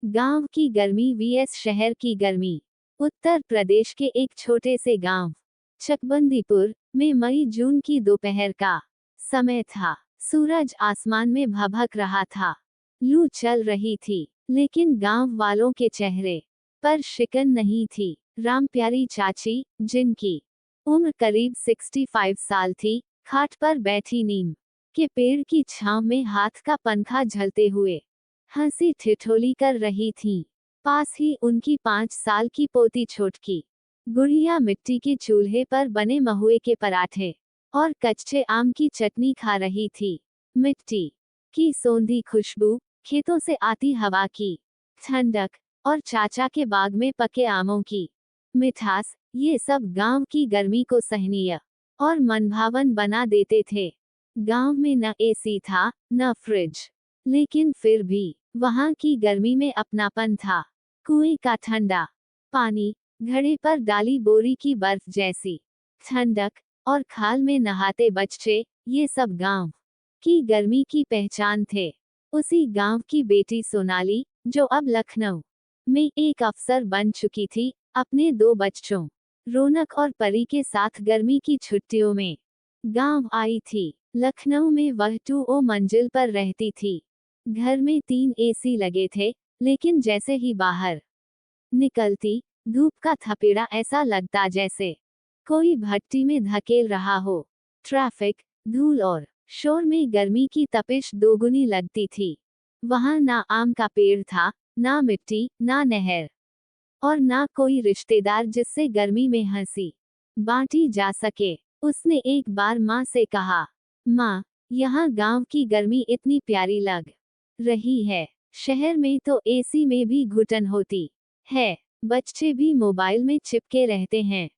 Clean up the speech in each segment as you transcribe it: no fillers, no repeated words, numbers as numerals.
गांव की गर्मी वीएस शहर की गर्मी। उत्तर प्रदेश के एक छोटे से गांव चकबंदीपुर में मई जून की दोपहर का समय था। सूरज आसमान में भभक रहा था। लू चल रही थी, लेकिन गांव वालों के चेहरे पर शिकन नहीं थी। रामप्यारी चाची, जिनकी उम्र करीब 65 साल थी, खाट पर बैठी नीम के पेड़ की छांव में हाथ का पंखा झलते हुए हंसी ठिठोली कर रही थीं। पास ही उनकी 5 साल की पोती छोटकी गुड़िया मिट्टी के चूल्हे पर बने महुए के पराठे और कच्चे आम की चटनी खा रही थी। मिट्टी की सौंधी खुशबू, खेतों से आती हवा की ठंडक और चाचा के बाग में पके आमों की मिठास, ये सब गांव की गर्मी को सहनीय और मनभावन बना देते थे। गांव में न एसी था, न फ्रिज, लेकिन फिर भी वहां की गर्मी में अपनापन था। कुएं का ठंडा पानी, घड़े पर डाली बोरी की बर्फ जैसी ठंडक और खाल में नहाते बच्चे, ये सब गांव की गर्मी की पहचान थे। उसी गांव की बेटी सोनाली, जो अब लखनऊ में एक अफसर बन चुकी थी, अपने 2 बच्चों रौनक और परी के साथ गर्मी की छुट्टियों में गांव आई थी। लखनऊ में वह 2 मंजिल पर रहती थी। घर में 3 एसी लगे थे, लेकिन जैसे ही बाहर निकलती, धूप का थपेड़ा ऐसा लगता जैसे कोई भट्टी में धकेल रहा हो। ट्रैफिक, धूल और शोर में गर्मी की तपिश दोगुनी लगती थी। वहां ना आम का पेड़ था, ना मिट्टी, ना नहर, और ना कोई रिश्तेदार जिससे गर्मी में हंसी बांटी जा सके। उसने एक बार माँ से कहा, माँ, यहाँ गांव की गर्मी इतनी प्यारी लग रही है। शहर में तो एसी में भी घुटन होती है। बच्चे भी मोबाइल में चिपके रहते हैं।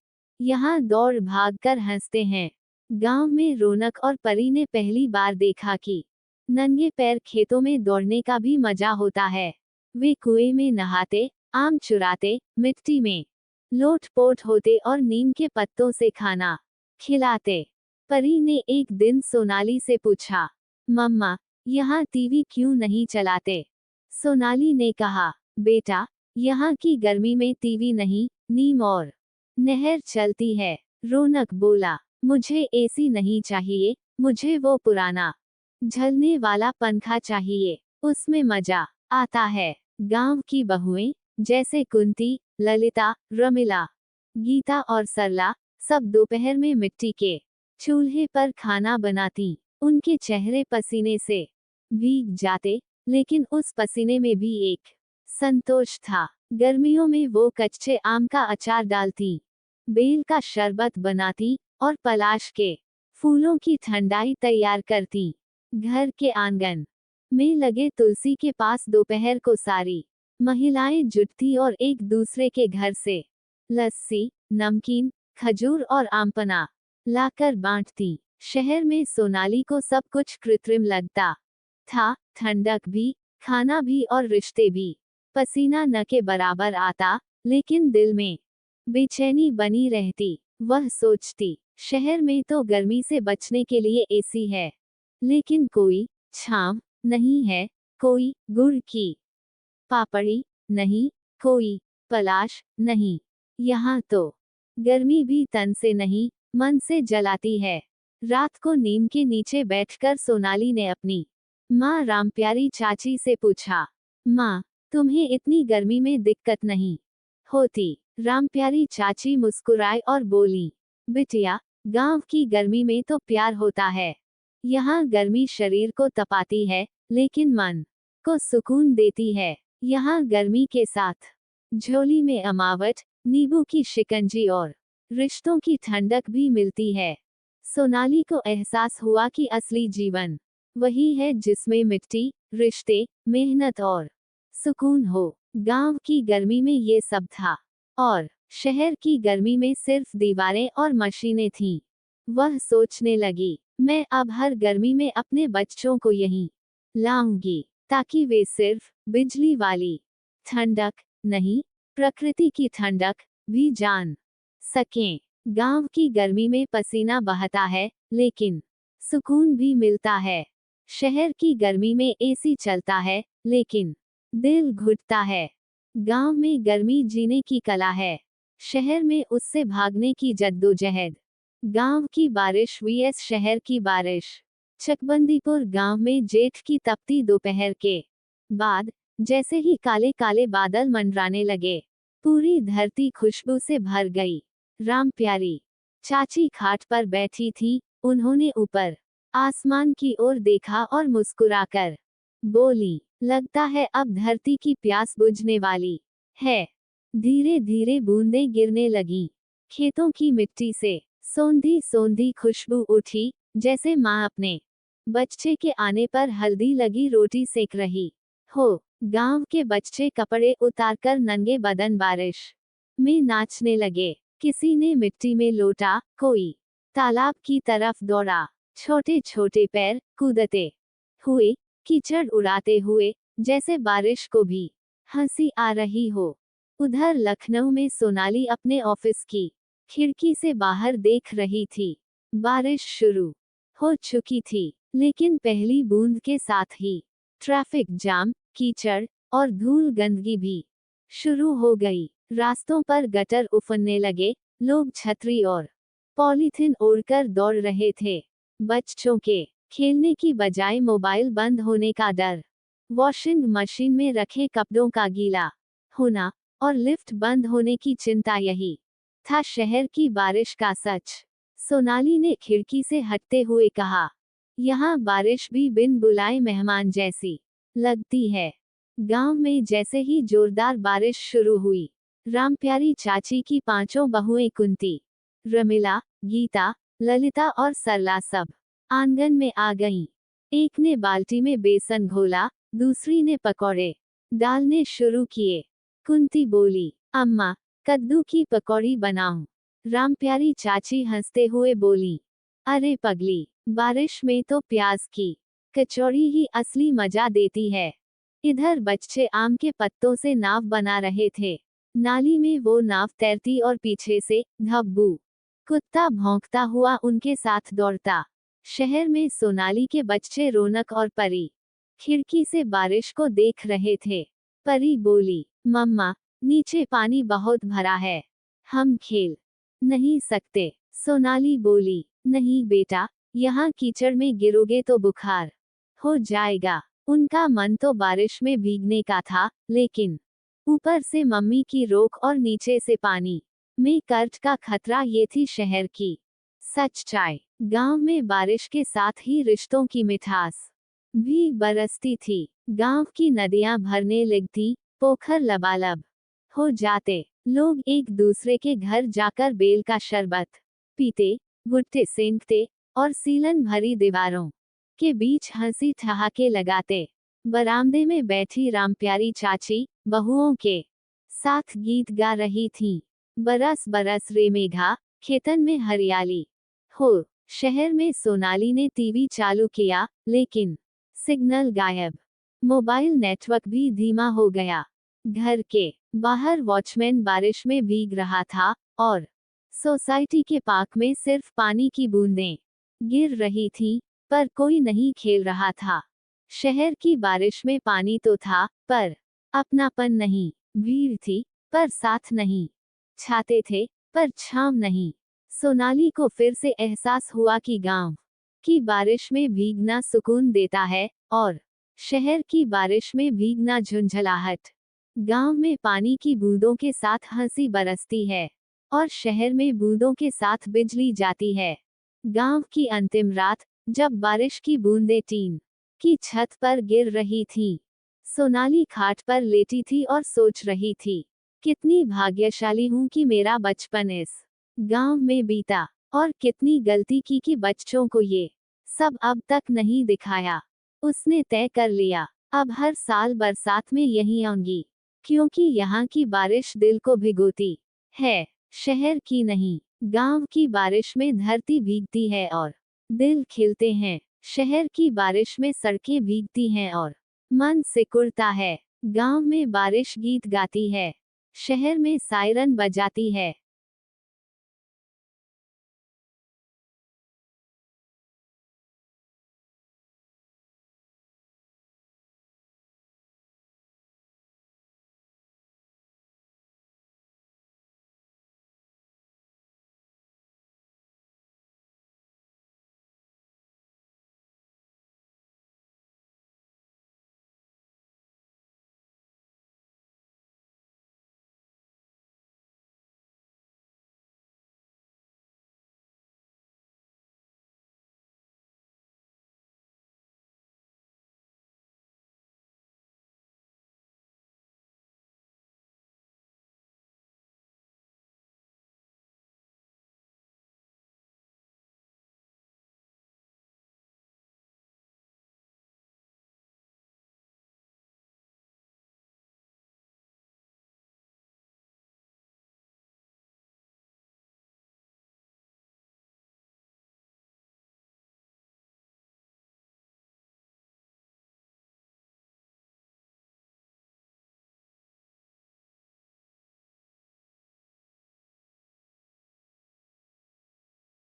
यहाँ दौड़ भाग कर हंसते हैं। गांव में रौनक और परी ने पहली बार देखा कि नंगे पैर खेतों में दौड़ने का भी मजा होता है। वे कुएं में नहाते, आम चुराते, मिट्टी में लोट-पोट होते और नीम के पत्तों से खाना खिलाते। परी ने एक दिन सोनाली से पूछा, मम्मा, यहाँ टीवी क्यों नहीं चलाते? सोनाली ने कहा, बेटा, यहाँ की गर्मी में टीवी नहीं, नीम और नहर चलती है। रौनक बोला, मुझे एसी नहीं चाहिए, मुझे वो पुराना झलने वाला पंखा चाहिए, उसमें मजा आता है। गांव की बहुएं, जैसे कुंती, ललिता, रमिला, गीता और सरला, सब दोपहर में मिट्टी के चूल्हे पर खाना बनाती। उनके चेहरे पसीने से भीग जाते, लेकिन उस पसीने में भी एक संतोष था। गर्मियों में वो कच्चे आम का अचार डालती, बेल का शरबत बनाती और पलाश के फूलों की ठंडाई तैयार करती। घर के आंगन में लगे तुलसी के पास दोपहर को सारी महिलाएं जुटती और एक दूसरे के घर से लस्सी, नमकीन, खजूर और आमपना लाकर बांटती। शहर में सोनाली को सब कुछ कृत्रिम लगता था, ठंडक भी, खाना भी और रिश्ते भी। पसीना न के बराबर आता, लेकिन दिल में बेचैनी बनी रहती। वह सोचती, शहर में तो गर्मी से बचने के लिए एसी है, लेकिन कोई छांव नहीं है, कोई गुड़ की पापड़ी नहीं, कोई पलाश नहीं। यहाँ तो गर्मी भी तन से नहीं, मन से जलाती है। रात को नीम के नीचे बैठकर सोनाली ने अपनी माँ रामप्यारी चाची से पूछा, माँ, तुम्हें इतनी गर्मी में दिक्कत नहीं होती? रामप्यारी चाची मुस्कुराई और बोली, बिटिया, गांव की गर्मी में तो प्यार होता है। यहाँ गर्मी शरीर को तपाती है, लेकिन मन को सुकून देती है। यहाँ गर्मी के साथ झोली में अमावट, नींबू की शिकंजी और रिश्तों की ठंडक भी मिलती है। सोनाली को एहसास हुआ कि असली जीवन वही है जिसमें मिट्टी, रिश्ते, मेहनत और सुकून हो। गांव की गर्मी में ये सब था, और शहर की गर्मी में सिर्फ दीवारें और मशीनें थीं। वह सोचने लगी, मैं अब हर गर्मी में अपने बच्चों को यहीं लाऊंगी, ताकि वे सिर्फ बिजली वाली ठंडक नहीं, प्रकृति की ठंडक भी जान सकें। गांव की गर्मी में पसीना बहता है, लेकिन सुकून भी मिलता है। शहर की गर्मी में एसी चलता है, लेकिन दिल घुटता है। गांव में गर्मी जीने की कला है, शहर में उससे भागने की जद्दोजहद। गांव की बारिश vs शहर की बारिश। चकबंदीपुर गांव में जेठ की तपती दोपहर के बाद जैसे ही काले काले बादल मंडराने लगे, पूरी धरती खुशबू से भर गई। राम प्यारी चाची खाट पर बैठी थी, उन्होंने ऊपर आसमान की ओर देखा और मुस्कुराकर बोली, लगता है अब धरती की प्यास बुझने वाली है। धीरे धीरे बूंदें गिरने लगी। खेतों की मिट्टी से सोंधी सोंधी खुशबू उठी, जैसे माँ अपने बच्चे के आने पर हल्दी लगी रोटी सेक रही हो। गांव के बच्चे कपड़े उतारकर नंगे बदन बारिश में नाचने लगे। किसी ने मिट्टी में लोटा, कोई तालाब की तरफ दौड़ा। छोटे छोटे पैर कूदते हुए, कीचड़ उड़ाते हुए, जैसे बारिश को भी हंसी आ रही हो। उधर लखनऊ में सोनाली अपने ऑफिस की खिड़की से बाहर देख रही थी। बारिश शुरू हो चुकी थी, लेकिन पहली बूंद के साथ ही ट्रैफिक जाम, कीचड़ और धूल गंदगी भी शुरू हो गई। रास्तों पर गटर उफनने लगे, लोग छतरी और पॉलीथिन ओढ़कर दौड़ रहे थे। बच्चों के खेलने की बजाय मोबाइल बंद होने का डर, वॉशिंग मशीन में रखे कपड़ों का गीला होना और लिफ्ट बंद होने की चिंता, यही था शहर की बारिश का सच। सोनाली ने खिड़की से हटते हुए कहा, यहाँ बारिश भी बिन बुलाए मेहमान जैसी लगती है। गांव में जैसे ही जोरदार बारिश शुरू हुई, रामप्यारी चाची की पांचों बहुएं कुंती, रमिला, गीता, ललिता और सरला सब आंगन में आ गईं। एक ने बाल्टी में बेसन घोला, दूसरी ने पकौड़े डालने शुरू किए। कुंती बोली, अम्मा, कद्दू की पकौड़ी बनाऊं? रामप्यारी चाची हंसते हुए बोली, अरे पगली, बारिश में तो प्याज की कचौड़ी ही असली मजा देती है। इधर बच्चे आम के पत्तों से नाव बना रहे थे। नाली में वो नाव तैरती और पीछे से धब्बू कुत्ता भौंकता हुआ उनके साथ दौड़ता। शहर में सोनाली के बच्चे रौनक और परी खिड़की से बारिश को देख रहे थे। परी बोली, मम्मा, नीचे पानी बहुत भरा है, हम खेल नहीं सकते। सोनाली बोली, नहीं बेटा, यहाँ कीचड़ में गिरोगे तो बुखार हो जाएगा। उनका मन तो बारिश में भीगने का था, लेकिन ऊपर से मम्मी की रोक और नीचे से पानी में कर्ज का खतरा, ये थी शहर की सच्चाई। गांव में बारिश के साथ ही रिश्तों की मिठास भी बरसती थी। गांव की नदियां भरने लगती, पोखर लबालब हो जाते। लोग एक दूसरे के घर जाकर बेल का शरबत पीते, भुट्टे सेंकते और सीलन भरी दीवारों के बीच हंसी ठहाके लगाते। बरामदे में बैठी रामप्यारी चाची बहुओं के साथ गीत गा रही थीं। बरस बरस रे मेघा, खेतन में हरियाली हो। शहर में सोनाली ने टीवी चालू किया, लेकिन सिग्नल गायब। मोबाइल नेटवर्क भी धीमा हो गया। घर के बाहर वॉचमैन बारिश में भीग रहा था और सोसाइटी के पार्क में सिर्फ पानी की बूंदें गिर रही थीं, पर कोई नहीं खेल रहा था। शहर की बारिश में पानी तो था, पर अपनापन नहीं। भीड़ थी, पर साथ नहीं। छाते थे, पर छांव नहीं। सोनाली को फिर से एहसास हुआ कि गांव की बारिश में भीगना सुकून देता है और शहर की बारिश में भीगना झुंझलाहट। गांव में पानी की बूंदों के साथ हंसी बरसती है और शहर में बूंदों के साथ बिजली जाती है। गांव की अंतिम रात, जब बारिश की बूंदें टीन की छत पर गिर रही थीं, सोनाली खाट पर लेटी थी और सोच रही थी, कितनी भाग्यशाली हूं कि मेरा बचपन इस गांव में बीता, और कितनी गलती की कि बच्चों को ये सब अब तक नहीं दिखाया। उसने तय कर लिया, अब हर साल बरसात में यहीं आऊंगी, क्योंकि यहाँ की बारिश दिल को भिगोती है, शहर की नहीं। गांव की बारिश में धरती भीगती है और दिल खिलते हैं। शहर की बारिश में सड़कें भीगती हैं और मन सिकुड़ता है। गांव में बारिश गीत गाती है, शहर में सायरन बजाती है।